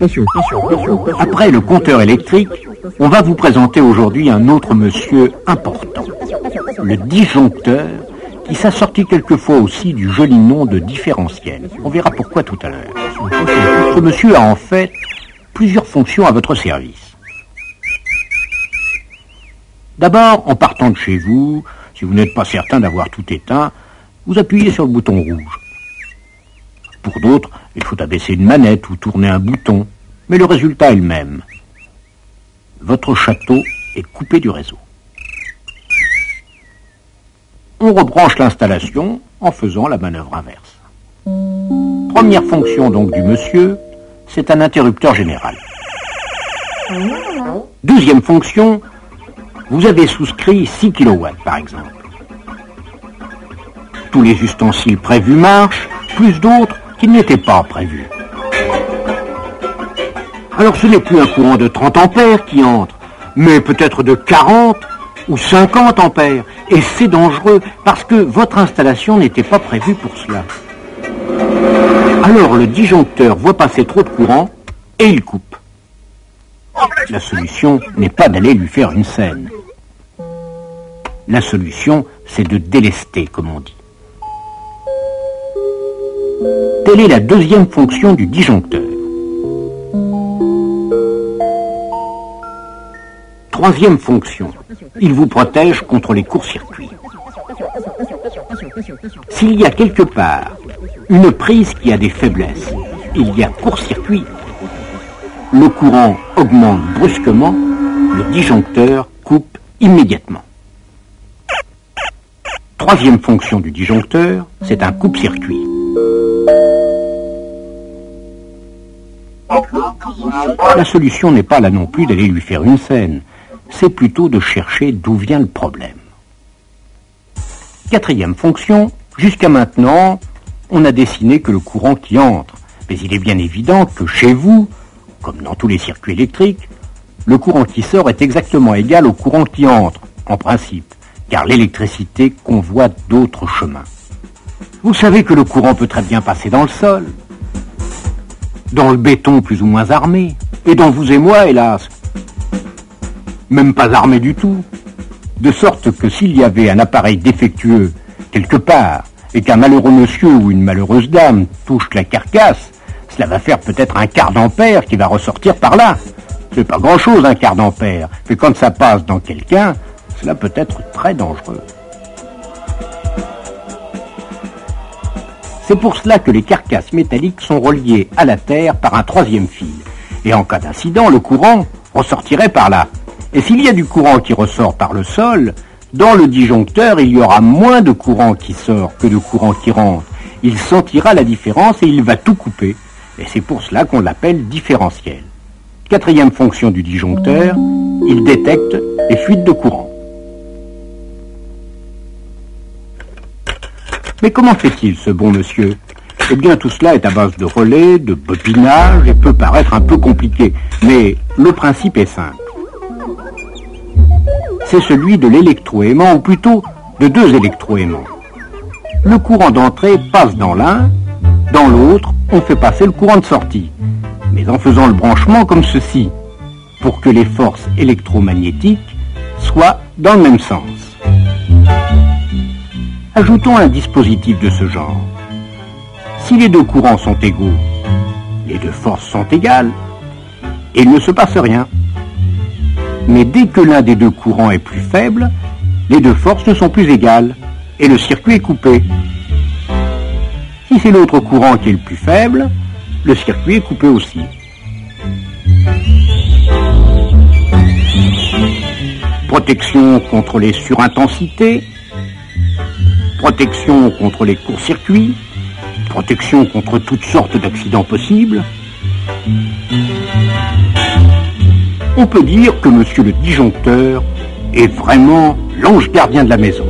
Après le compteur électrique, on va vous présenter aujourd'hui un autre monsieur important, le disjoncteur, qui s'assortit quelquefois aussi du joli nom de différentiel. On verra pourquoi tout à l'heure. Ce monsieur a en fait plusieurs fonctions à votre service. D'abord, en partant de chez vous, si vous n'êtes pas certain d'avoir tout éteint, vous appuyez sur le bouton rouge. Pour d'autres, il faut abaisser une manette ou tourner un bouton, mais le résultat est le même. Votre château est coupé du réseau. On rebranche l'installation en faisant la manœuvre inverse. Première fonction donc du monsieur, c'est un interrupteur général. Deuxième fonction, vous avez souscrit 6 kW par exemple. Tous les ustensiles prévus marchent, plus d'autres qui n'étaient pas prévus. Alors ce n'est plus un courant de 30 ampères qui entre, mais peut-être de 40 ou 50 ampères. Et c'est dangereux parce que votre installation n'était pas prévue pour cela. Alors le disjoncteur voit passer trop de courant et il coupe. La solution n'est pas d'aller lui faire une scène. La solution, c'est de délester, comme on dit. Telle est la deuxième fonction du disjoncteur. Troisième fonction, il vous protège contre les courts-circuits. S'il y a quelque part une prise qui a des faiblesses, il y a court-circuit, le courant augmente brusquement, le disjoncteur coupe immédiatement. Troisième fonction du disjoncteur, c'est un coupe-circuit. La solution n'est pas là non plus d'aller lui faire une scène, c'est plutôt de chercher d'où vient le problème. Quatrième fonction, jusqu'à maintenant, on n'a dessiné que le courant qui entre, mais il est bien évident que chez vous, comme dans tous les circuits électriques, le courant qui sort est exactement égal au courant qui entre, en principe, car l'électricité convoite d'autres chemins. Vous savez que le courant peut très bien passer dans le sol, dans le béton plus ou moins armé, et dans vous et moi, hélas, même pas armé du tout, de sorte que s'il y avait un appareil défectueux quelque part, et qu'un malheureux monsieur ou une malheureuse dame touche la carcasse, cela va faire peut-être un quart d'ampère qui va ressortir par là. C'est pas grand-chose un quart d'ampère, mais quand ça passe dans quelqu'un, cela peut être très dangereux. C'est pour cela que les carcasses métalliques sont reliées à la terre par un troisième fil. Et en cas d'incident, le courant ressortirait par là. Et s'il y a du courant qui ressort par le sol, dans le disjoncteur, il y aura moins de courant qui sort que de courant qui rentre. Il sentira la différence et il va tout couper. Et c'est pour cela qu'on l'appelle différentiel. Quatrième fonction du disjoncteur, il détecte les fuites de courant. Mais comment fait-il, ce bon monsieur? Eh bien, tout cela est à base de relais, de bobinage, et peut paraître un peu compliqué. Mais le principe est simple. C'est celui de l'électroaimant, ou plutôt de deux électroaimants. Le courant d'entrée passe dans l'un, dans l'autre, on fait passer le courant de sortie, mais en faisant le branchement comme ceci, pour que les forces électromagnétiques soient dans le même sens. Ajoutons un dispositif de ce genre. Si les deux courants sont égaux, les deux forces sont égales, et il ne se passe rien. Mais dès que l'un des deux courants est plus faible, les deux forces ne sont plus égales, et le circuit est coupé. Si c'est l'autre courant qui est le plus faible, le circuit est coupé aussi. Protection contre les surintensités, protection contre les courts-circuits, protection contre toutes sortes d'accidents possibles. On peut dire que monsieur le disjoncteur est vraiment l'ange gardien de la maison.